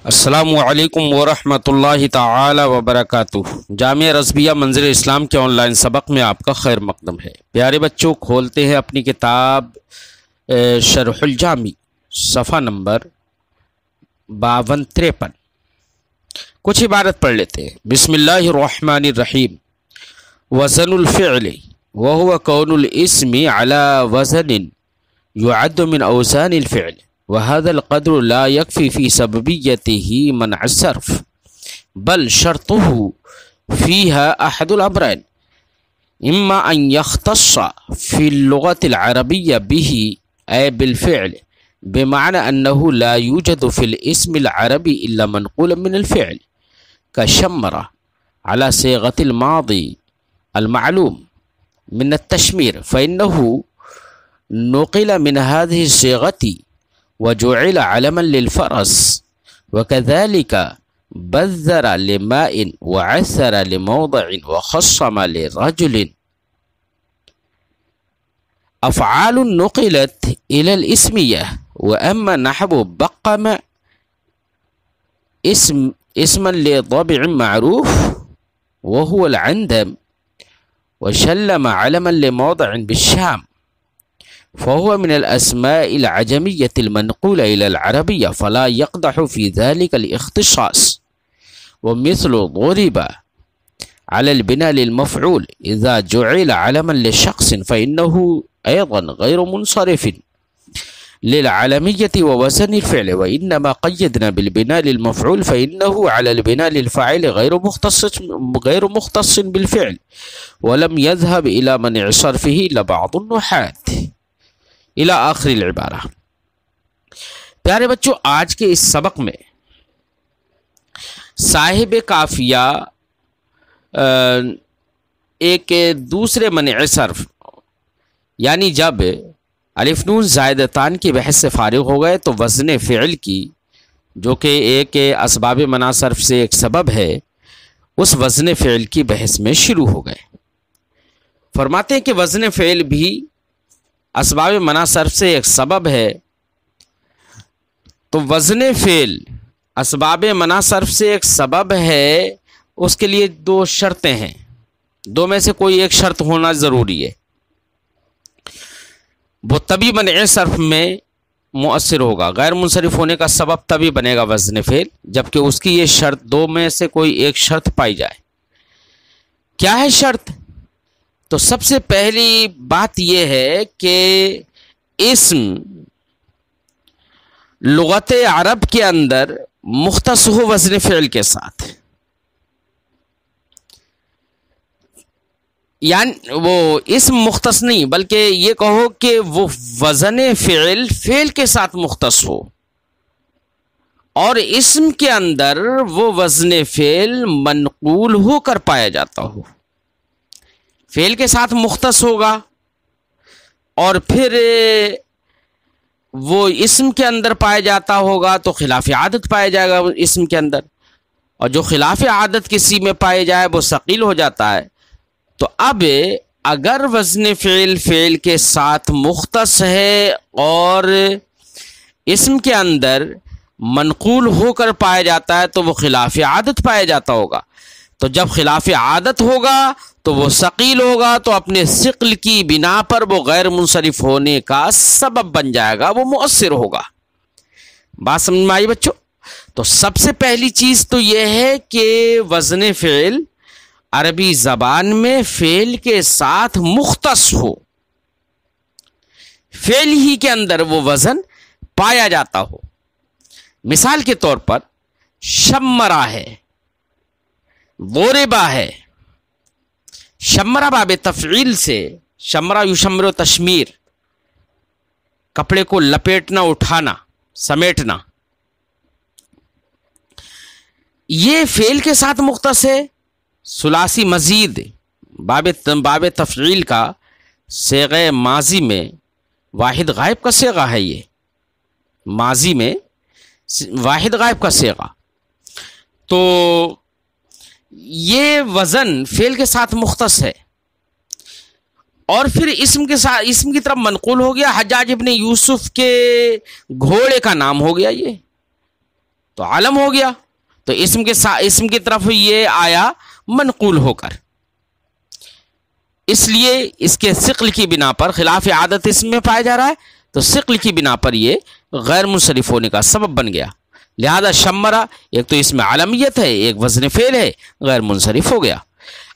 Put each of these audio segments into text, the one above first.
السلام علیکم ورحمۃ اللہ تعالی وبرکاتہ۔ جامعہ رضویہ منظر اسلام کے آن لائن سبق میں آپ کا خیر مقدم ہے۔ پیارے بچوں، کھولتے ہیں اپنی کتاب شرح الجامی، صفحہ نمبر 52-53۔ کچھ عبارت پڑھ لیتے ہیں۔ بسم اللہ الرحمن الرحیم۔ وزن الفعل وهو كون الاسم على وزن يعد من اوزان الفعل، وهذا القدر لا يكفي في سببيته منع الصرف، بل شرطه فيها أحد الأمرين، إما أن يختص في اللغة العربية به أي بالفعل، بمعنى أنه لا يوجد في الاسم العربي إلا منقول من الفعل كشمر على صيغة الماضي المعلوم من التشمير، فإنه نقل من هذه الصيغة وجعل علما للفرس، وكذلك بذر لماء وعثر لموضع وخصم لرجل، أفعال نقلت إلى الاسمية، وأما نحو بقم اسما لضبع معروف وهو العندم، وشلم علما لموضع بالشام، فهو من الأسماء العجمية المنقولة إلى العربية، فلا يقدح في ذلك الاختصاص. ومثل ضرب على البناء للمفعول إذا جعل علما لشخص فإنه أيضا غير منصرف للعالمية ووزن الفعل، وإنما قيدنا بالبناء للمفعول فإنه على البناء للفاعل غير مختص بالفعل، ولم يذهب إلى منع صرفه إلا بعض النحاة الى آخر العبارہ۔ پیارے بچوں، آج کے اس سبق میں صاحب کافیہ ایک دوسرے منع صرف، یعنی جب الف نون زائدتان کی بحث سے فارغ ہو گئے تو وزن فعل کی، جو کہ ایک اسباب منع صرف سے ایک سبب ہے، اس وزن فعل کی بحث میں شروع ہو گئے۔ فرماتے ہیں کہ وزن فعل بھی اسباب منع صرف سے ایک سبب ہے، تو وزن فعل اسباب منع صرف سے ایک سبب ہے، اس کے لیے دو شرطیں ہیں، دو میں سے کوئی ایک شرط ہونا ضروری ہے، وہ تبھی منع صرف میں مؤثر ہوگا، غیر منصرف ہونے کا سبب تبھی بنے گا وزن فعل جبکہ اس کی یہ شرط، دو میں سے کوئی ایک شرط پائی جائے۔ کیا ہے شرط؟ تو سب سے پہلی بات یہ ہے کہ اسم لغت عرب کے اندر مختص ہو وزن فعل کے ساتھ، یعنی وہ اسم مختص نہیں بلکہ یہ کہو کہ وہ وزن فعل کے ساتھ مختص ہو، اور اسم کے اندر وہ وزن فعل منقول ہو کر پایا جاتا ہو، فعل کے ساتھ مختص ہوگا اور پھر وہ اسم کے اندر پایا جاتا ہوگا تو خلاف عادت پایا جائے گا اسم کے اندر، اور جو خلاف عادت کسی میں پائے جائے وہ ثقیل ہو جاتا ہے۔ تو اب اگر وزن فعل کے ساتھ مختص ہے اور اسم کے اندر منقول ہو کر پایا جاتا ہے تو وہ خلاف عادت پایا جاتا ہوگا، تو جب خلاف عادت ہوگا تو وہ ثقیل ہوگا، تو اپنے ثقل کی بنا پر وہ غیر منصرف ہونے کا سبب بن جائے گا، وہ مؤثر ہوگا۔ بات سمجھ میں آئی بچوں؟ تو سب سے پہلی چیز تو یہ ہے کہ وزن فعل عربی زبان میں فعل کے ساتھ مختص ہو، فعل ہی کے اندر وہ وزن پایا جاتا ہو۔ مثال کے طور پر شمرا ہے، ضربا ہے۔ شمرا باب تفعیل سے، شمرا یشمر و تشمیر، کپڑے کو لپیٹنا، اٹھانا، سمیٹنا، یہ فعل کے ساتھ مختص ہے۔ ثلاثی مزید باب تفعیل کا صیغہ ماضی میں واحد غائب کا صیغہ ہے، یہ ماضی میں واحد غائب کا صیغہ، تو یہ وزن فعل کے ساتھ مختص ہے، اور پھر اسم کے ساتھ، اسم کی طرف منقول ہو گیا، حجاج ابن یوسف کے گھوڑے کا نام ہو گیا یہ، تو علم ہو گیا، تو اسم کی طرف یہ آیا منقول ہو کر، اس لیے اس کے ثقل کی بنا پر خلاف عادت اسم میں پایا جا رہا ہے، تو ثقل کی بنا پر یہ غیر منصرف ہونے کا سبب بن گیا، لہذا شمرہ ایک تو اس میں علمیت ہے، ایک وزن فعل ہے، غیر منصرف ہو گیا۔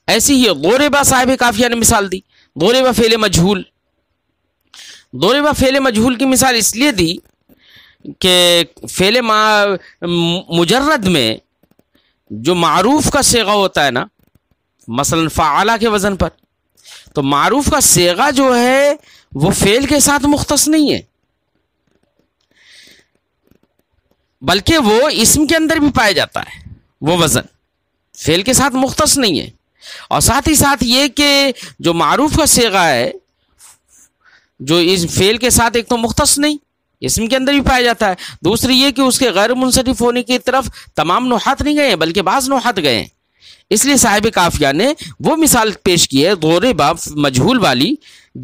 ایسی ہی ضرب صاحب قافیہ نے مثال دی، ضرب فعل مجہول، ضرب فعل مجہول کی مثال اس لیے دی کہ فعل مجرد میں جو معروف کا صیغہ ہوتا ہے نا، مثلا فعلہ کے وزن پر، تو معروف کا صیغہ جو ہے وہ فعل کے ساتھ مختص نہیں ہے، بلکہ وہ اسم کے اندر بھی پایا جاتا ہے، وہ وزن فعل کے ساتھ مختص نہیں ہے۔ اور ساتھ ہی ساتھ یہ کہ جو معروف کا صیغہ ہے جو اس فعل کے ساتھ ایک تو مختص نہیں، اسم کے اندر بھی پایا جاتا ہے، دوسری یہ کہ اس کے غیر منصرف ہونے کی طرف تمام نحات نہیں گئے ہیں بلکہ بعض نحات گئے ہیں، اس لیے صاحب قافیہ نے وہ مثال پیش کی ہے ضرب مجہول والی،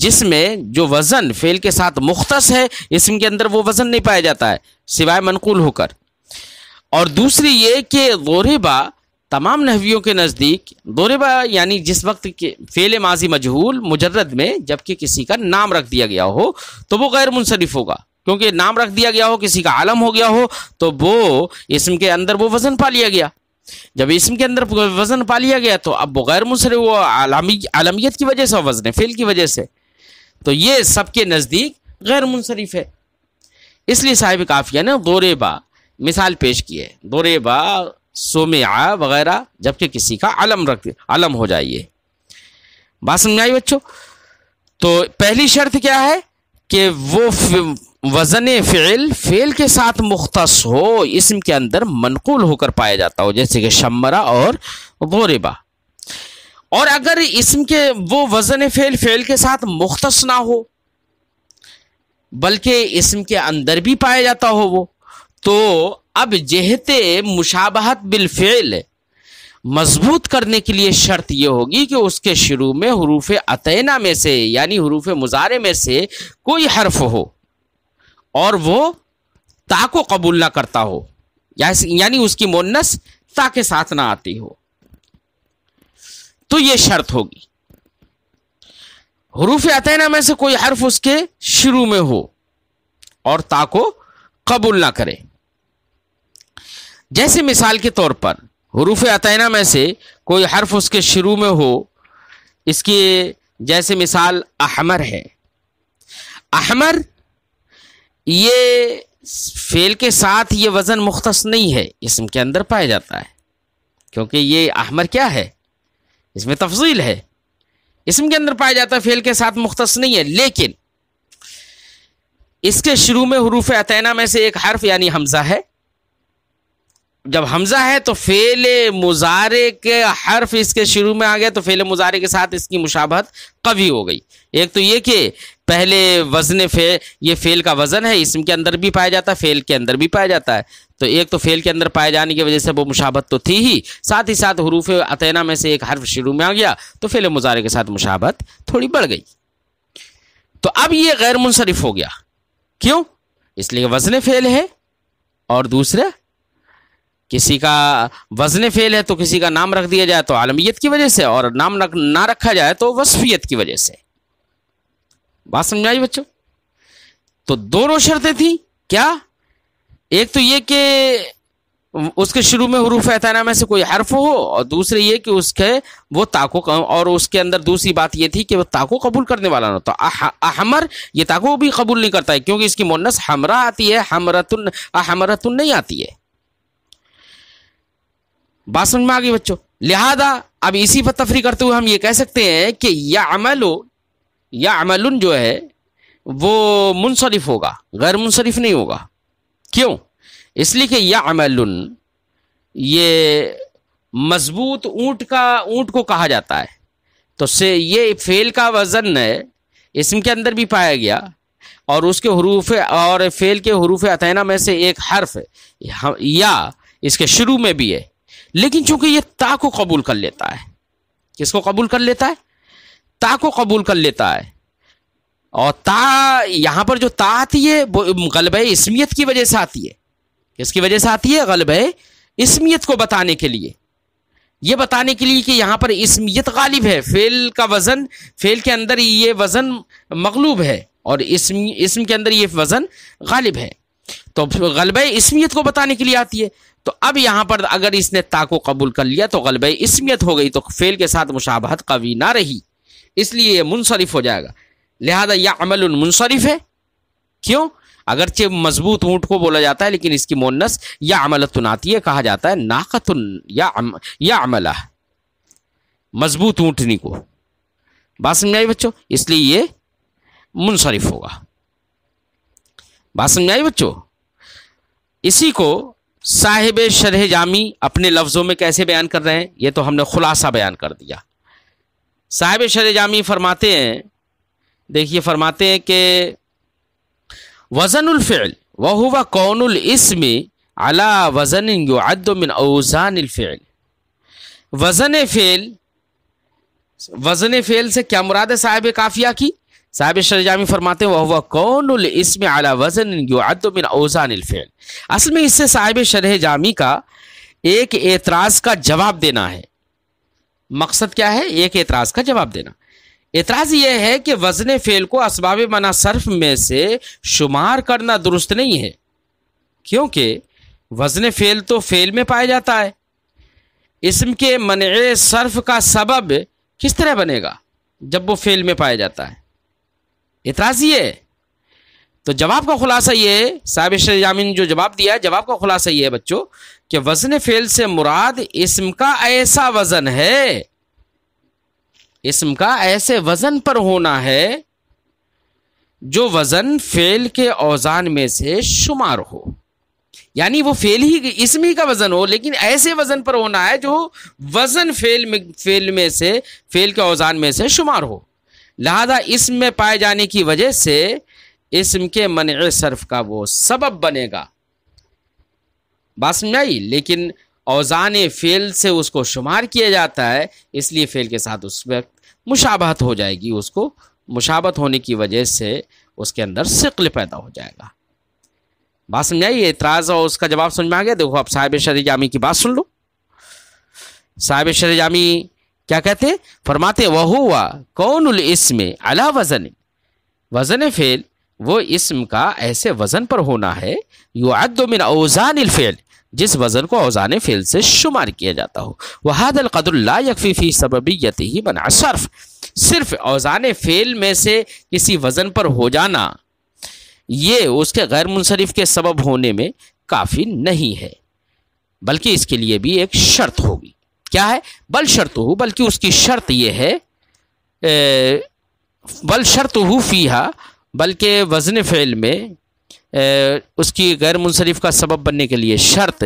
جس میں جو وزن فعل کے ساتھ مختص ہے، اسم کے اندر وہ وزن نہیں پایا جاتا ہے سوائے منقول ہو کر۔ اور دوسری یہ کہ ضرب تمام نحویوں کے نزدیک ضرب یعنی جس وقت کہ فعل ماضی مجہول مجرد میں جبکہ کسی کا نام رکھ دیا گیا ہو تو وہ غیر منصرف ہوگا، کیونکہ نام رکھ دیا گیا ہو، کسی کا علم ہو گیا ہو تو وہ اسم کے اندر وہ وزن پا لیا گیا، جب اسم کے اندر وزن پا لیا گیا تو اب وہ غیر منصرف، وہ علمیت کی وجہ سے، وزن فعل کی وجہ سے، تو یہ سب کے نزدیک غیر منصرف ہے۔ اس لیے صاحب قافیہ نے ضرب مثال پیش کی ہے، ضرب سمع وغیرہ جبکہ کسی کا علم ہو جائے۔ بات سمجھ آئی بچوں؟ تو پہلی شرط کیا ہے کہ وہ وزن فعل کے ساتھ مختص ہو، اسم کے اندر منقول ہو کر پایا جاتا ہو، جیسے کہ شمرہ اور ضربہ۔ اور اگر اسم کے وہ وزن فعل کے ساتھ مختص نہ ہو بلکہ اسم کے اندر بھی پایا جاتا ہو وہ، تو اب جہت مشابہت بالفعل مضبوط کرنے کے لیے شرط یہ ہوگی کہ اس کے شروع میں حروف عطینہ میں سے یعنی حروف مضارع میں سے کوئی حرف ہو اور وہ تا کو قبول نہ کرتا ہو، یعنی اس کی مؤنث تا کے ساتھ نہ آتی ہو، تو یہ شرط ہوگی۔ حروف عطینہ میں سے کوئی حرف اس کے شروع میں ہو اور تا کو قبول نہ کرے، جیسے مثال کے طور پر حروف عطینہ میں سے کوئی حرف اس کے شروع میں ہو، اس کی جیسے مثال احمر ہے۔ احمر یہ فعل کے ساتھ یہ وزن مختص نہیں ہے، اسم کے اندر پایا جاتا ہے، کیونکہ یہ احمر کیا ہے، اس میں تفضیل ہے، اسم کے اندر پایا جاتا ہے، فعل کے ساتھ مختص نہیں ہے، لیکن اس کے شروع میں حروف عطینہ میں سے ایک حرف یعنی حمزہ ہے۔ جب حمزہ ہے تو فعل مضارع کے حرف اس کے شروع میں آ گیا تو فعل مضارع کے ساتھ اس کی مشابہت قوی ہو گئی۔ ایک تو یہ کہ پہلے وزن فعل، یہ فعل کا وزن ہے، اسم کے اندر بھی پایا جاتا ہے، فعل کے اندر بھی پایا جاتا ہے، تو ایک تو فعل کے اندر پائے جانے کی وجہ سے وہ مشابہت تو تھی ہی، ساتھ ہی ساتھ حروف عطینہ میں سے ایک حرف شروع میں آ گیا تو فعل مضارع کے ساتھ مشابہت تھوڑی بڑھ گئی، تو اب یہ غیر منصرف ہو گیا۔ کیوں؟ اس لیے وزن فعل ہے، اور دوسرا کسی کا وزن فعل ہے تو کسی کا نام رکھ دیا جائے تو عالمیت کی وجہ سے، اور نام نہ رکھا جائے تو وصفیت کی وجہ سے۔ بات سمجھائی بچوں؟ تو دونوں شرطیں تھیں، کیا؟ ایک تو یہ کہ اس کے شروع میں حروف عطینہ میں سے کوئی حرف ہو، اور دوسرے یہ کہ اس کے وہ تاکو، اور اس کے اندر دوسری بات یہ تھی کہ وہ تاکو قبول کرنے والا نہ ہو۔ تو احمر یہ تاکو بھی قبول نہیں کرتا ہے کیونکہ اس کی مؤنث حمرا آتی ہے، احمرتن نہیں آتی ہے۔ بات سمجھ میں آ گئی بچوں؟ لہذا اب اسی پر تفریق کرتے ہوئے ہم یہ کہہ سکتے ہیں کہ یعملن جو ہے وہ منصرف ہوگا، غیر منصرف نہیں ہوگا۔ کیوں؟ اس لیے کہ یعملن یہ مضبوط اونٹ کو کہا جاتا ہے، تو یہ فعل کا وزن ہے، اسم کے اندر بھی پایا گیا، اور اس کے حروف اور فعل کے حروف عطینہ میں سے ایک حرف یا اس کے شروع میں بھی ہے، لیکن چونکہ یہ تا کو قبول کر لیتا ہے، کس کو قبول کر لیتا ہے؟ تا کو قبول کر لیتا ہے، اور تا یہاں پر جو تا آتی ہے وہ غلبہ اسمیت کی وجہ سے آتی ہے، کس کی وجہ سے آتی ہے؟ غلبہ اسمیت کو بتانے کے لیے، یہ بتانے کے لیے کہ یہاں پر اسمیت غالب ہے، فعل کا وزن، فعل کے اندر یہ وزن مغلوب ہے اور اسم کے اندر یہ وزن غالب ہے، تو غلبہ اسمیت کو بتانے کے لیے آتی ہے۔ تو اب یہاں پر اگر اس نے تا کو قبول کر لیا تو غلبہ اسمیت ہو گئی، تو فعل کے ساتھ مشابہت قوی نہ رہی، اس لیے یہ منصرف ہو جائے گا۔ لہذا یعمل منصرف ہے، کیوں؟ اگرچہ مضبوط اونٹ کو بولا جاتا ہے لیکن اس کی مؤنث یعملۃ آتی ہے، کہا جاتا ہے ناقۃ یعملہ، مضبوط اونٹنی کو۔ بات سمجھ آئی بچوں؟ اس لیے یہ منصرف ہوگا۔ بات سمجھ آئی بچوں؟ اسی کو صاحب شرح جامی اپنے لفظوں میں کیسے بیان کر رہے ہیں؟ یہ تو ہم نے خلاصہ بیان کر دیا۔ صاحب شرح جامی فرماتے ہیں، دیکھیے فرماتے ہیں کہ وزن الفعل وهو كون الاسم على وزن يعد من اوزان الفعل۔ وزن فعل سے کیا مراد ہے صاحب کافیہ کی؟ صاحب شرح جامی فرماتے ہیں وهو كون الاسم على وزن يعد من اوزان الفعل۔ اصل میں اس سے صاحب شرح جامی کا ایک اعتراض کا جواب دینا ہے۔ مقصد کیا ہے؟ ایک اعتراض کا جواب دینا۔ اعتراض یہ ہے کہ وزن فعل کو اسباب منع صرف میں سے شمار کرنا درست نہیں ہے، کیونکہ وزن فعل تو فعل میں پایا جاتا ہے، اسم کے منع صرف کا سبب کس طرح بنے گا جب وہ فعل میں پایا جاتا ہے؟ اعتراض یہ ہے۔ تو جواب کا خلاصہ یہ ہے، صاحب شرح جامی نے جو جواب دیا ہے، جواب کا خلاصہ یہ ہے بچوں کہ وزن فعل سے مراد اسم کا ایسا وزن ہے، اسم کا ایسے وزن پر ہونا ہے جو وزن فعل کے اوزان میں سے شمار ہو، یعنی وہ فعل اسم ہی کا وزن ہو لیکن ایسے وزن پر ہونا ہے جو وزن فعل میں سے فعل کے اوزان میں سے شمار ہو، لہذا اسم میں پائے جانے کی وجہ سے اسم کے منع صرف کا وہ سبب بنے گا۔ بات سمجھ آئی؟ لیکن اوزان فعل سے اس کو شمار کیا جاتا ہے، اس لیے فعل کے ساتھ اس وقت مشابہت ہو جائے گی، اس کو مشابہت ہونے کی وجہ سے اس کے اندر ثقل پیدا ہو جائے گا۔ بات سمجھ آئی؟ اعتراض اور اس کا جواب سمجھ میں آ گیا؟ دیکھو اب صاحب شرح جامی کی بات سن لو۔ صاحب شرح جامی کیا کہتے ہیں؟ فرماتے وہو کون الاسم علی وزن، وزن فعل وہ اسم کا ایسے وزن پر ہونا ہے یعد من اوزان الفعل، جس وزن کو اوزان فعل سے شمار کیا جاتا ہو۔ وهذا القدر لا يكفي في سببيته منع الصرف، صرف اوزان فعل میں سے کسی وزن پر ہو جانا یہ اس کے غیر منصرف کے سبب ہونے میں کافی نہیں ہے، بلکہ اس کے لیے بھی ایک شرط ہوگی۔ کیا ہے؟ بل شرط ہو، بلکہ اس کی شرط یہ ہے، بل شرط ہو فیہا، بلکہ وزن فعل میں اس کی غیر منصرف کا سبب بننے کے لیے شرط،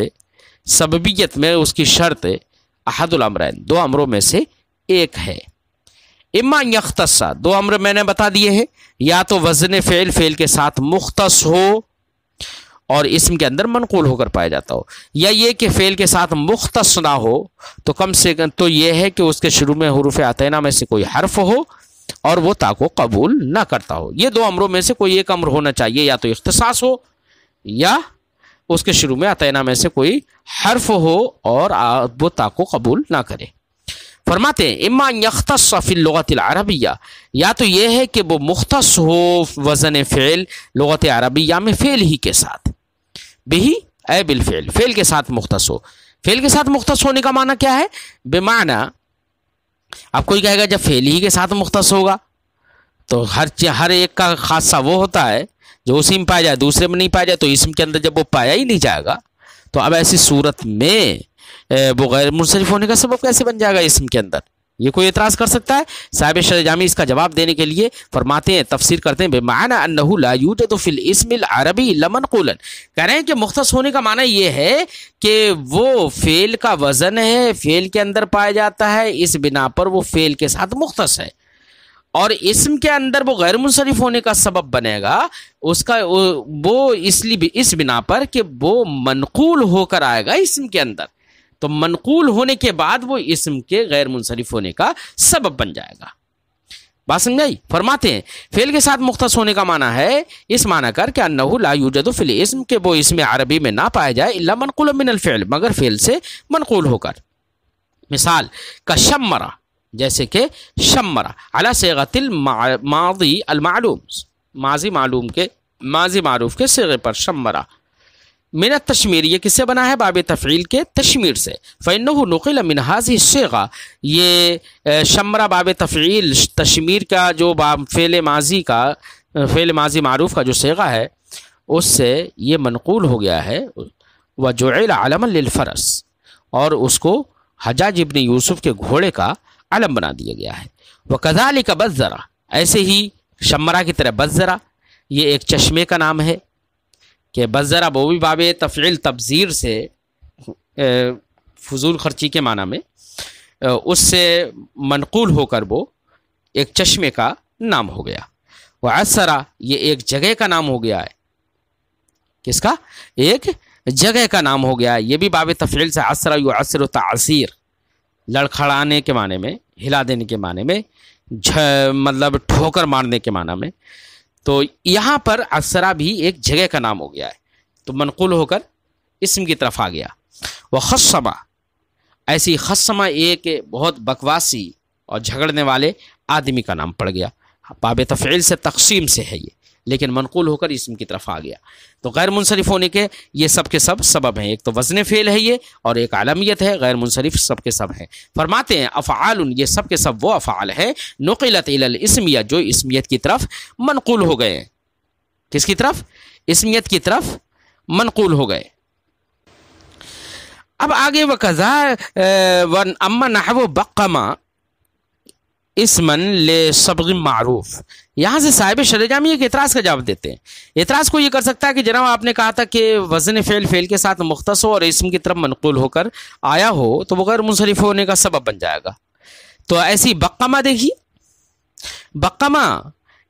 سببیت میں اس کی شرط احد الامرین، دو امروں میں سے ایک ہے۔ اما یختص، دو امر میں نے بتا دیے ہیں، یا تو وزن فعل فعل کے ساتھ مختص ہو اور اسم کے اندر منقول ہو کر پایا جاتا ہو، یا یہ کہ فعل کے ساتھ مختص نہ ہو تو کم سے کم تو یہ ہے کہ اس کے شروع میں حروف عطینہ میں سے کوئی حرف ہو اور وہ تا کو قبول نہ کرتا ہو۔ یہ دو امروں میں سے کوئی ایک امر ہونا چاہیے، یا تو اختصاص ہو یا اس کے شروع میں عطینہ میں سے کوئی حرف ہو اور وہ تا کو قبول نہ کرے۔ فرماتے ہیں اما یختص فی اللغت العربیہ، یا تو یہ ہے کہ وہ مختص ہو وزن فعل لغت عربیہ میں فعل ہی کے ساتھ، بہی اے بالفعل، فعل کے ساتھ مختص ہو۔ فعل کے ساتھ مختص ہونے کا معنی کیا ہے؟ بمعنی اب کوئی کہے گا جب فعل ہی کے ساتھ مختص ہوگا تو ہر ایک کا خاصہ وہ ہوتا ہے جو اسی میں پایا جائے، دوسرے میں نہیں پایا جائے، تو اسم کے اندر جب وہ پایا ہی نہیں جائے گا تو اب ایسی صورت میں وہ غیر منصرف ہونے کا سبب کیسے بن جائے گا اسم کے اندر؟ یہ کوئی اعتراض کر سکتا ہے؟ صاحب شرح جامی اس کا جواب دینے کے لیے فرماتے ہیں، تفسیر کرتے ہیں بمعنی انہ لا یوجد فی الاسم العربی الا منقولا، کہہ رہے ہیں کہ مختص ہونے کا معنی یہ ہے کہ وہ فعل کا وزن ہے، فعل کے اندر پایا جاتا ہے، اس بنا پر وہ فعل کے ساتھ مختص ہے، اور اسم کے اندر وہ غیر منصرف ہونے کا سبب بنے گا اس کا وہ اس بنا پر کہ وہ منقول ہو کر آئے گا اسم کے اندر، تو منقول ہونے کے بعد وہ اسم کے غیر منصرف ہونے کا سبب بن جائے گا۔ بات سمجھائی؟ فرماتے ہیں فعل کے ساتھ مختص ہونے کا معنی ہے اس معنی کر کہ انہ لا یوجد فی الاسم، کہ وہ اسم عربی میں نہ پایا جائے الا منقول من الفعل، مگر فعل سے منقول ہو کر. مثال کا شمرہ، جیسے کہ شمرہ علی صیغۃ الماضی المعلوم، ماضی معروف کے صیغے پر شمرہ. من التشمیر، یہ کس سے بنا ہے؟ باب تفعیل کے تشمیر سے. فإنه نقل من هذه الصيغة، یہ شمرہ باب تفعیل تشمیر کا جو باب فعل ماضی معروف کا جو صیغہ ہے اس سے یہ منقول ہو گیا ہے. وجعل علما للفرس، اور اس کو حجاج ابن یوسف کے گھوڑے کا علم بنا دیا گیا ہے. وکذالک بزرہ، ایسے ہی شمرہ کی طرح بزرہ یہ ایک چشمے کا نام ہے کہ بزرہ وہ بھی باب تفعیل تبذیر سے فضول خرچی کے معنی میں اس سے منقول ہو کر وہ ایک چشمے کا نام ہو گیا. وعسرہ یہ ایک جگہ کا نام ہو گیا ہے. کس کا؟ ایک جگہ کا نام ہو گیا ہے. یہ بھی باب تفعیل سے عسرہ یعسر تعسیر، لڑکھڑانے کے معنی میں، ہلا دینے کے معنی میں، مطلب ٹھوکر مارنے کے معنی میں. تو یہاں پر عسرہ بھی ایک جگہ کا نام ہو گیا ہے، تو منقول ہو کر اسم کی طرف آ گیا. وخصمہ، ایسی خصمہ ایک بہت بکواسی اور جھگڑنے والے آدمی کا نام پڑ گیا. باب تفعیل سے تقسیم سے ہے یہ، لیکن منقول ہو کر اسم کی طرف آ گیا. تو غیر منصرف ہونے کے یہ سب کے سب سبب ہیں. ایک تو وزن فعل ہے یہ، اور ایک علمیت ہے. غیر منصرف سب کے سب ہیں. فرماتے ہیں افعال، یہ سب کے سب وہ افعال ہیں نقلت الی الاسمیہ، جو اسمیت کی طرف منقول ہو گئے ہیں. کس کی طرف؟ اسمیت کی طرف منقول ہو گئے. اب آگے وکذا اما نحو بقما اسمن لصبغ معروف، یہاں سے صاحب شرح جامی ایک اعتراض کا جواب دیتے ہیں. اعتراض کو یہ کر سکتا ہے کہ جناب آپ نے کہا تھا کہ وزن فعل کے ساتھ مختص ہو اور اسم کی طرف منقول ہو کر آیا ہو تو وہ غیر منصرف ہونے کا سبب بن جائے گا. تو ایسی بقمہ دیکھیے، بقمہ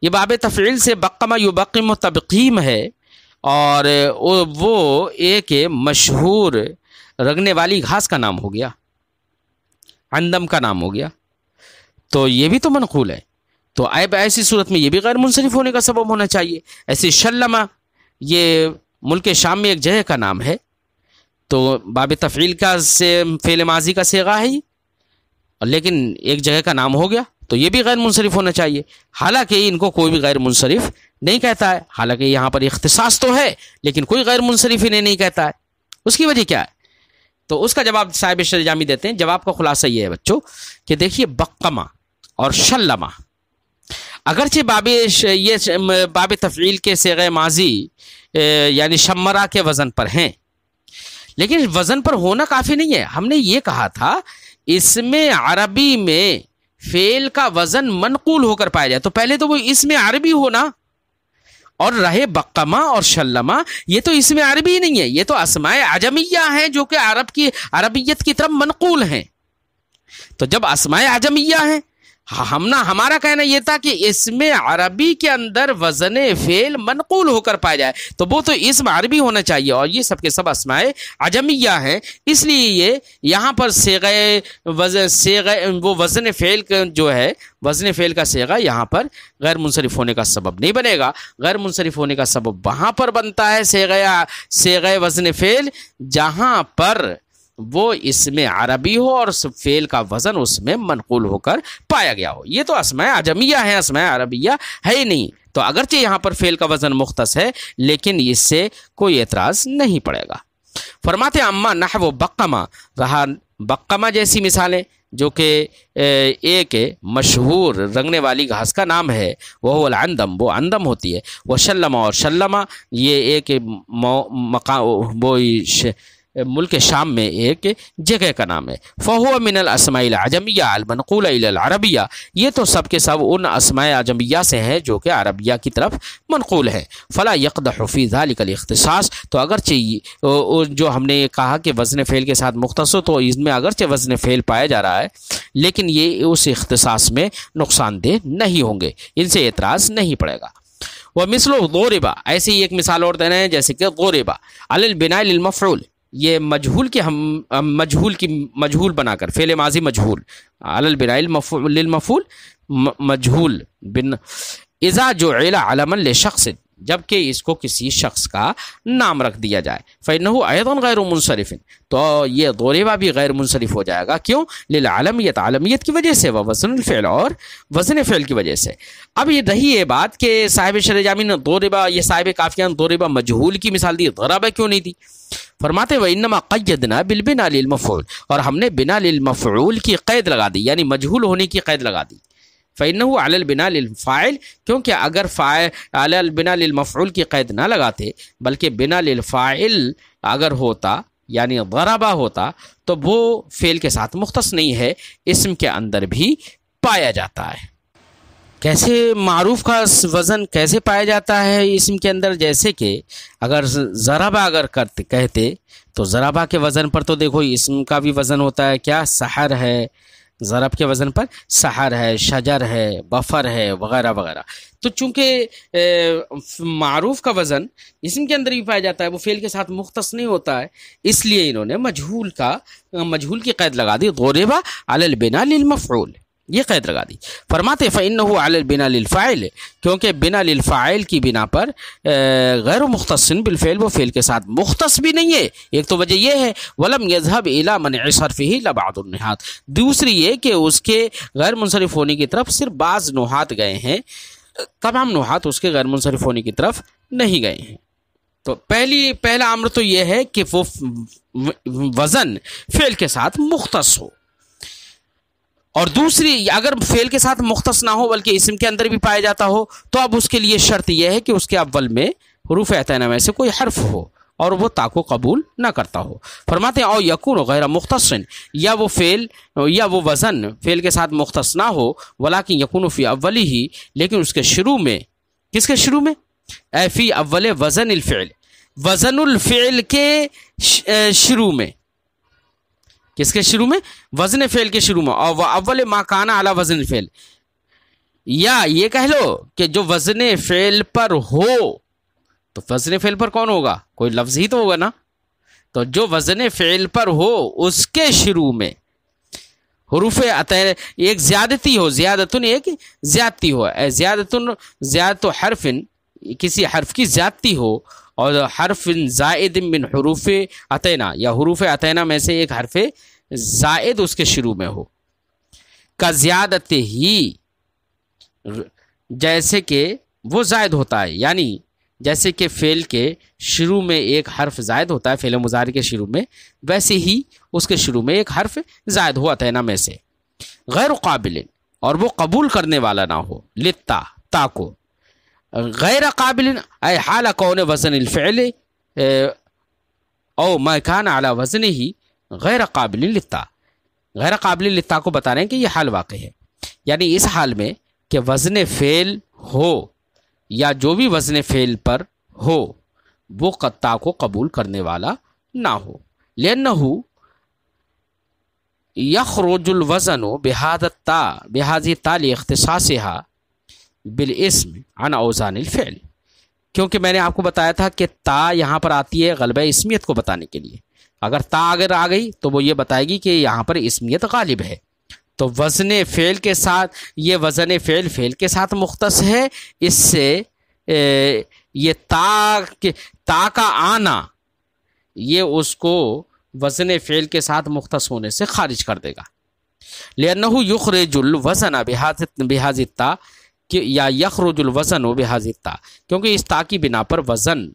یہ باب تفعیل سے بقمہ یبقم تبقیم ہے، اور وہ ایک مشہور رگنے والی گھاس کا نام ہو گیا، عندم کا نام ہو گیا. تو یہ بھی تو منقول ہے. تو ایسی صورت میں یہ بھی غیر منصرف ہونے کا سبب ہونا چاہیے. ایسی شلمہ یہ ملک شام میں ایک جگہ کا نام ہے، تو باب تفعیل کا سے فعل ماضی کا صیغہ ہے یہ، لیکن ایک جگہ کا نام ہو گیا، تو یہ بھی غیر منصرف ہونا چاہیے. حالانکہ ان کو کوئی بھی غیر منصرف نہیں کہتا ہے. حالانکہ یہاں پر اختصاص تو ہے لیکن کوئی غیر منصرف انہیں نہیں کہتا ہے. اس کی وجہ کیا ہے؟ تو اس کا جواب صاحب شرح جامی دیتے ہیں. جواب کا خلاصہ یہ ہے بچوں کہ دیکھیے بقمہ اور شلمہ اگرچہ باب تفعیل کے صیغہ ماضی یعنی شمرہ کے وزن پر ہیں، لیکن وزن پر ہونا کافی نہیں ہے. ہم نے یہ کہا تھا اسم عربی میں فعل کا وزن منقول ہو کر پایا جائے تو پہلے تو وہ اسم عربی ہونا، اور رہے بقمہ اور شلمہ یہ تو اسم عربی ہی نہیں ہے، یہ تو اسماء عجمیہ ہیں جو کہ عربیت کی طرف منقول ہیں. تو جب اسماء عجمیہ ہیں، ہمارا کہنا یہ تھا کہ اسم عربی کے اندر وزن فعل منقول ہو کر پایا جائے تو وہ تو اسم عربی ہونا چاہیے، اور یہ سب کے سب اسماء عجمیہ ہیں. اس لیے یہ یہاں پر وہ وزن فعل جو ہے، وزن فعل کا صیغہ یہاں پر غیر منصرف ہونے کا سبب نہیں بنے گا. غیر منصرف ہونے کا سبب وہاں پر بنتا ہے صیغہ وزن فعل جہاں پر وہ اسم عربی ہو اور فعل کا وزن اس میں منقول ہو کر پایا گیا ہو. یہ تو اسماء عجمیہ ہیں، اسماء عربیہ ہے ہی نہیں. تو اگرچہ یہاں پر فعل کا وزن مختص ہے لیکن اس سے کوئی اعتراض نہیں پڑے گا. فرماتے اما نحو بقمہ، رہا بقمہ جیسی مثالیں جو کہ ایک مشہور رنگنے والی گھاس کا نام ہے، وہ العندم، وہ عندم ہوتی ہے. وہ شلمہ، اور شلمہ یہ ایک وہ ملک شام میں ایک جگہ کا نام ہے. فہو من الاسماء العجمیہ المنقولہ الی العربیہ، یہ تو سب کے سب ان اسماء عجمیہ سے ہیں جو کہ عربیہ کی طرف منقول ہیں. فلا یقدح فی ذلک الاختصاص، تو اگرچہ جو ہم نے کہا کہ وزن فعل کے ساتھ مختص ہو تو اس میں اگرچہ وزن فعل پایا جا رہا ہے لیکن یہ اس اختصاص میں نقصان دہ نہیں ہوں گے، ان سے اعتراض نہیں پڑے گا. ومثل ضرب، ایسے ہی ایک مثال اور دینا ہے جیسے کہ ضرب علی البناء للمفعول، یہ مجہول کے مجہول بنا کر فعل ماضی مجہول علی البناء للمفعول، مجہول بن اذا جعل علما لشخص، جبکہ اس کو کسی شخص کا نام رکھ دیا جائے، فإنه أيضا غیر منصرف، تو یہ ضربہ بھی غیر منصرف ہو جائے گا. کیوں؟ للعلمیت، عالمیت کی وجہ سے، ووزن الفعل، اور وزن فعل کی وجہ سے. اب یہ رہی یہ بات کہ صاحب شرح جامی نے ضربہ، یہ صاحب کافیہ نے ضربہ مجہول کی مثال دی، ضربہ کیوں نہیں دی؟ فرماتے وَإِنَّمَا قَيَّدْنَا بِالْبِنَاءِ لِلْمَفْعُولِ، اور ہم نے بنا للمفعول کی قید لگا دی، یعنی مجہول ہونے کی قید لگا دی. فإنه على البناء للفاعل، کیونکہ اگر فاعل على البناء للمفعول کی قید نہ لگاتے بلکہ بنا للفاعل اگر ہوتا یعنی ضربہ ہوتا تو وہ فعل کے ساتھ مختص نہیں ہے، اسم کے اندر بھی پایا جاتا ہے. کیسے معروف کا وزن کیسے پایا جاتا ہے اسم کے اندر؟ جیسے کہ اگر ضربہ اگر کہتے تو ضربہ کے وزن پر تو دیکھو اسم کا بھی وزن ہوتا ہے، کیا؟ سحر ہے، ضرب کے وزن پر سحر ہے، شجر ہے، بفر ہے، وغیرہ وغیرہ. تو چونکہ معروف کا وزن اسم کے اندر بھی پایا جاتا ہے، وہ فعل کے ساتھ مختص نہیں ہوتا ہے، اس لیے انہوں نے مجہول کی قید لگا دی، ضربہ علی البناء للمفعول، یہ قید لگا دی. فرماتے فإنه علی البناء للفاعل، کیونکہ بنا للفاعل کی بنا پر غیر مختص بالفعل، وہ فعل کے ساتھ مختص بھی نہیں ہے. ایک تو وجہ یہ ہے ولم يذهب الى منع صرفه الا بعض النحات، دوسری یہ کہ اس کے غیر منصرف ہونے کی طرف صرف بعض نحات گئے ہیں، تمام نحات اس کے غیر منصرف ہونے کی طرف نہیں گئے ہیں. تو پہلا امر تو یہ ہے کہ وہ وزن فعل کے ساتھ مختص ہو، اور دوسری اگر فعل کے ساتھ مختص نہ ہو بلکہ اسم کے اندر بھی پایا جاتا ہو تو اب اس کے لیے شرط یہ ہے کہ اس کے اول میں حروف اعتینہ میں سے کوئی حرف ہو اور وہ تا کو قبول نہ کرتا ہو. فرماتے ہیں او یکون غیر مختص، یا وہ فعل یا وہ وزن فعل کے ساتھ مختص نہ ہو، ولیکن یکون فی اولی ہی، لیکن اس کے شروع میں، کس کے شروع میں؟ اے فی اول وزن الفعل، وزن الفعل کے شروع میں. کس کے شروع میں؟ وزن فعل کے شروع میں. اور وہ اول ما کان علی وزن الفعل، یا یہ کہہ لو کہ جو وزن فعل پر ہو، تو وزن فعل پر کون ہوگا؟ کوئی لفظ ہی تو ہوگا نا. تو جو وزن فعل پر ہو اس کے شروع میں حروف عطیہ ایک زیادتی ہو، زیادتن ایک زیادتی ہو، زیادت حرف، کسی حرف کی زیادتی ہو، اور حرف زائد من حروف عطینہ، یا حروف عطینہ میں سے ایک حرف زائد اس کے شروع میں ہو. کا زیادت ہی، جیسے کہ وہ زائد ہوتا ہے، یعنی جیسے کہ فعل کے شروع میں ایک حرف زائد ہوتا ہے فعل مضارع کے شروع میں، ویسے ہی اس کے شروع میں ایک حرف زائد ہو عطینہ میں سے. غیر قابل، اور وہ قبول کرنے والا نہ ہو، لتا، تا کو. غیر قابل اے حال کون وزن الفعل او ما کان علی وزن ہی غیر قابل لتا. غیر قابل لتا کو بتا رہے ہیں کہ یہ حال واقع ہے، یعنی اس حال میں کہ وزن فعل ہو یا جو بھی وزن فعل پر ہو وہ قطع کو قبول کرنے والا نہ ہو. لأنه يخرج الوزن بهذه التاء لاختصاصها بالاسم عن اوزان الفعل، کیونکہ میں نے آپ کو بتایا تھا کہ تا یہاں پر آتی ہے غلبہ اسمیت کو بتانے کے لیے. اگر تا اگر آ گئی تو وہ یہ بتائے گی کہ یہاں پر اسمیت غالب ہے. تو وزن فعل کے ساتھ، یہ وزن فعل کے ساتھ مختص ہے، اس سے یہ تا کا آنا یہ اس کو وزن فعل کے ساتھ مختص ہونے سے خارج کر دے گا. لأنه يخرج الوزن بهذه التاء، یا یخرج الوزن بهذه التاء، کیونکہ اس تا کی بنا پر وزن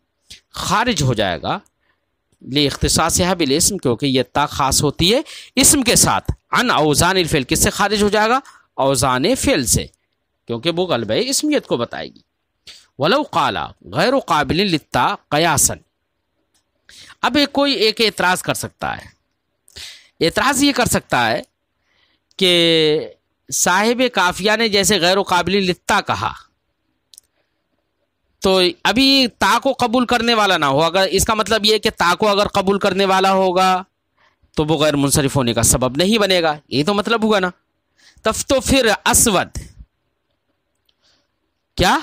خارج ہو جائے گا، لاختصاصها بالاسم، کیونکہ یہ تا خاص ہوتی ہے اسم کے ساتھ. عن اوزان الفعل، کس سے خارج ہو جائے گا؟ اوزان فعل سے، کیونکہ وہ غلبہ اسمیت کو بتائے گی. ولو قال غیر قابل للتاء قیاسا، اب کوئی ایک اعتراض کر سکتا ہے. اعتراض یہ کر سکتا ہے کہ صاحب کافیہ نے جیسے غیر قابل للتاء کہا تو ابھی تا کو قبول کرنے والا نہ ہو. اگر اس کا مطلب یہ کہ تا کو اگر قبول کرنے والا ہوگا تو وہ غیر منصرف ہونے کا سبب نہیں بنے گا، یہ تو مطلب ہوگا نا. تب تو پھر اسود کیا،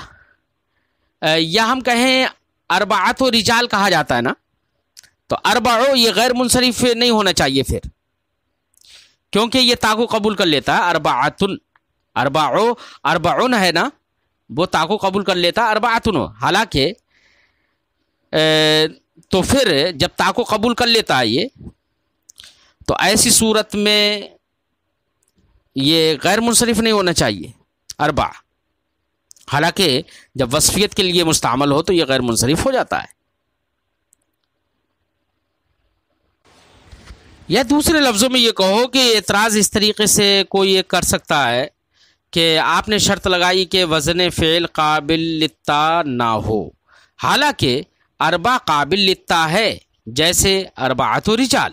یا ہم کہیں اربعۃ رجال کہا جاتا ہے نا، تو اربعو یہ غیر منصرف نہیں ہونا چاہیے پھر، کیونکہ یہ تا کو قبول کر لیتا ہے. اربعن ہے نا، وہ تا کو قبول کر لیتا اربعتن ہو، حالانکہ تو پھر جب تا کو قبول کر لیتا ہے یہ، تو ایسی صورت میں یہ غیر منصرف نہیں ہونا چاہیے اربع، حالانکہ جب وصفیت کے لیے مستعمل ہو تو یہ غیر منصرف ہو جاتا ہے۔ یا دوسرے لفظوں میں یہ کہو کہ اعتراض اس طریقے سے کوئی یہ کر سکتا ہے کہ آپ نے شرط لگائی کہ وزن فعل قابل للتا نہ ہو، حالانکہ اربع قابل للتا ہے، جیسے اربعۃ رجال،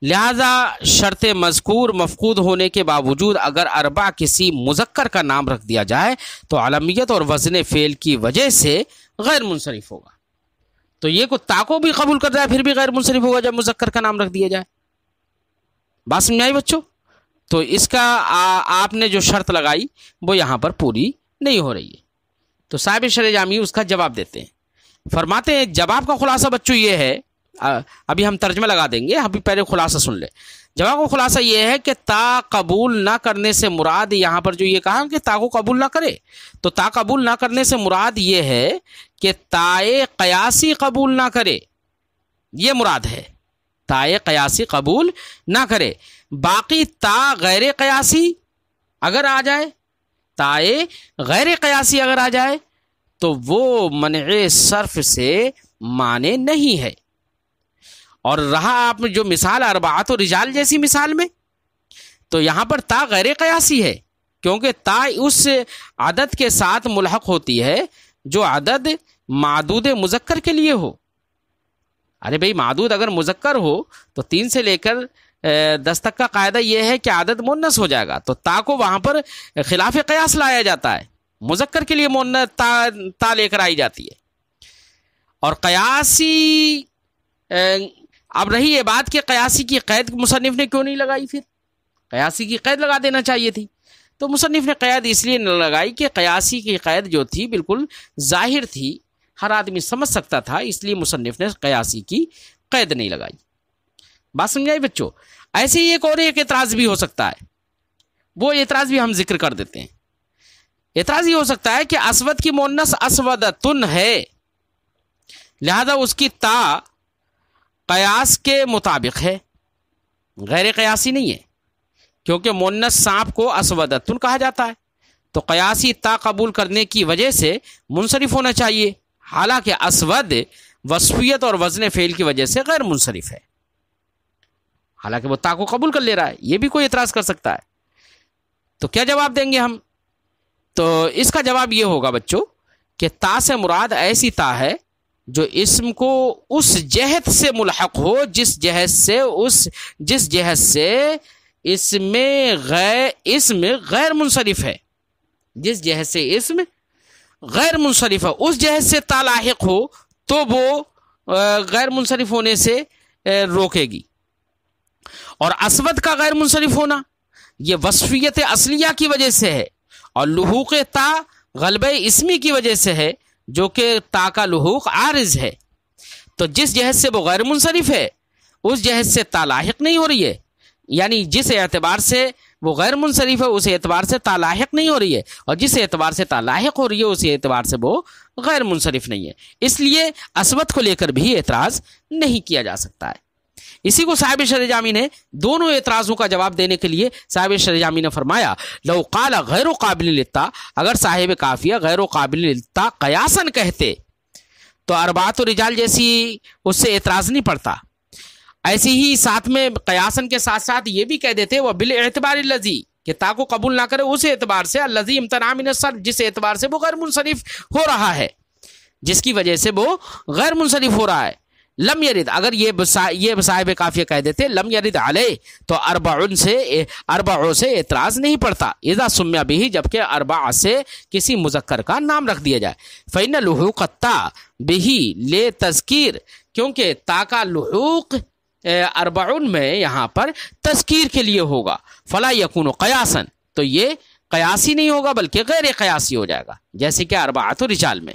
لہذا شرط مذکور مفقود ہونے کے باوجود اگر اربع کسی مذکر کا نام رکھ دیا جائے تو علمیت اور وزن فعل کی وجہ سے غیر منصرف ہوگا۔ تو یہ کو تا کو بھی قبول کر جائے پھر بھی غیر منصرف ہوگا جب مذکر کا نام رکھ دیا جائے۔ بات سمجھ آئی بچوں؟ تو اس کا آپ نے جو شرط لگائی وہ یہاں پر پوری نہیں ہو رہی ہے۔ تو صاحب شرح جامی اس کا جواب دیتے ہیں، فرماتے ہیں جواب کا خلاصہ بچوں یہ ہے، ابھی ہم ترجمہ لگا دیں گے، ابھی پہلے خلاصہ سن لیں۔ جواب کا خلاصہ یہ ہے کہ تا قبول نہ کرنے سے مراد یہاں پر جو یہ کہا کہ تا کو قبول نہ کرے، تو تا قبول نہ کرنے سے مراد یہ ہے کہ تائے قیاسی قبول نہ کرے، یہ مراد ہے، تائے قیاسی قبول نہ کرے۔ باقی تا غیر قیاسی اگر آ جائے، تائے غیر قیاسی اگر آ جائے تو وہ منع صرف سے مانے نہیں ہے۔ اور رہا آپ جو مثال اربعۃ و رجال جیسی مثال میں، تو یہاں پر تا غیر قیاسی ہے، کیونکہ تا اس عدد کے ساتھ ملحق ہوتی ہے جو عدد معدود مذکر کے لیے ہو۔ ارے بھئی معدود اگر مذکر ہو تو 3 سے لے کر 10 تک کا قاعدہ یہ ہے کہ عدد مؤنث ہو جائے گا، تو تا کو وہاں پر خلاف قیاس لایا جاتا ہے، مذکر کے لیے مؤنث تا لے کر آئی جاتی ہے۔ اور قیاسی اب رہی یہ بات کہ قیاسی کی قید مصنف نے کیوں نہیں لگائی، پھر قیاسی کی قید لگا دینا چاہیے تھی، تو مصنف نے قید اس لیے نہ لگائی کہ قیاسی کی قید جو تھی بالکل ظاہر تھی، ہر آدمی سمجھ سکتا تھا، اس لیے مصنف نے قیاسی کی قید نہیں لگائی۔ بات سمجھائی بچوں؟ ایسے ہی ایک اور ایک اعتراض بھی ہو سکتا ہے، وہ اعتراض بھی ہم ذکر کر دیتے ہیں۔ اعتراض یہ ہو سکتا ہے کہ اسود کی مؤنث اسودتن ہے، لہذا اس کی تا قیاس کے مطابق ہے، غیر قیاسی نہیں ہے، کیونکہ مؤنث سانپ کو اسودتن کہا جاتا ہے، تو قیاسی تا قبول کرنے کی وجہ سے منصرف ہونا چاہیے، حالانکہ اسود وصفیت اور وزن فعل کی وجہ سے غیر منصرف ہے، حالانکہ وہ تا کو قبول کر لے رہا ہے۔ یہ بھی کوئی اعتراض کر سکتا ہے، تو کیا جواب دیں گے ہم؟ تو اس کا جواب یہ ہوگا بچوں کہ تا سے مراد ایسی تا ہے جو اسم کو اس جہت سے ملحق ہو جس جہت سے اسم غیر منصرف ہے، جس جہت سے اسم غیر منصرف ہے اس جہت سے تا لاحق ہو تو وہ غیر منصرف ہونے سے روکے گی۔ اور اسود کا غیر منصرف ہونا یہ وصفیت اصلیہ کی وجہ سے ہے، اور لحوق تا غلبہ اسمی کی وجہ سے ہے، جو کہ تا کا لحوق عارض ہے، تو جس جہت سے وہ غیر منصرف ہے اس جہت سے تا لاحق نہیں ہو رہی ہے، یعنی جس اعتبار سے وہ غیر منصرف ہے اس اعتبار سے تا لاحق نہیں ہو رہی ہے، اور جس اعتبار سے تا لاحق ہو رہی ہے اس اعتبار سے وہ غیر منصرف نہیں ہے، اس لیے اسود کو لے کر بھی اعتراض نہیں کیا جا سکتا ہے۔ اسی کو صاحب شرح جامی نے دونوں اعتراضوں کا جواب دینے کے لیے صاحب شرح جامی نے فرمایا لو قال غیر قابل للتا، اگر صاحب کافیہ غیر قابل للتا قیاسن کہتے تو اربعۃ رجال جیسی اس سے اعتراض نہیں پڑتا، ایسی ہی ساتھ میں قیاسن کے ساتھ ساتھ یہ بھی کہہ دیتے وہ بالاعتبار الذی کہ تا کو قبول نہ کرے اس اعتبار سے، الذی امتنع من الصرف جس اعتبار سے وہ غیر منصرف ہو رہا ہے، جس کی وجہ سے وہ غیر منصرف ہو رہا ہے۔ لم یرد، اگر یہ صاحب کافیہ کہہ دیتے لم یرد علیہ تو اربعوں سے اعتراض نہیں پڑتا، اذا سمع به جبکہ اربع سے کسی مذکر کا نام رکھ دیا جائے، فإن لحوق التا به لتذکیر، کیونکہ تا کا لحوق اربعون میں یہاں پر تذکیر کے لیے ہوگا، فلا یکون قیاسا، تو یہ قیاسی نہیں ہوگا بلکہ غیر قیاسی ہو جائے گا، جیسے کہ اربعۃ رجال میں۔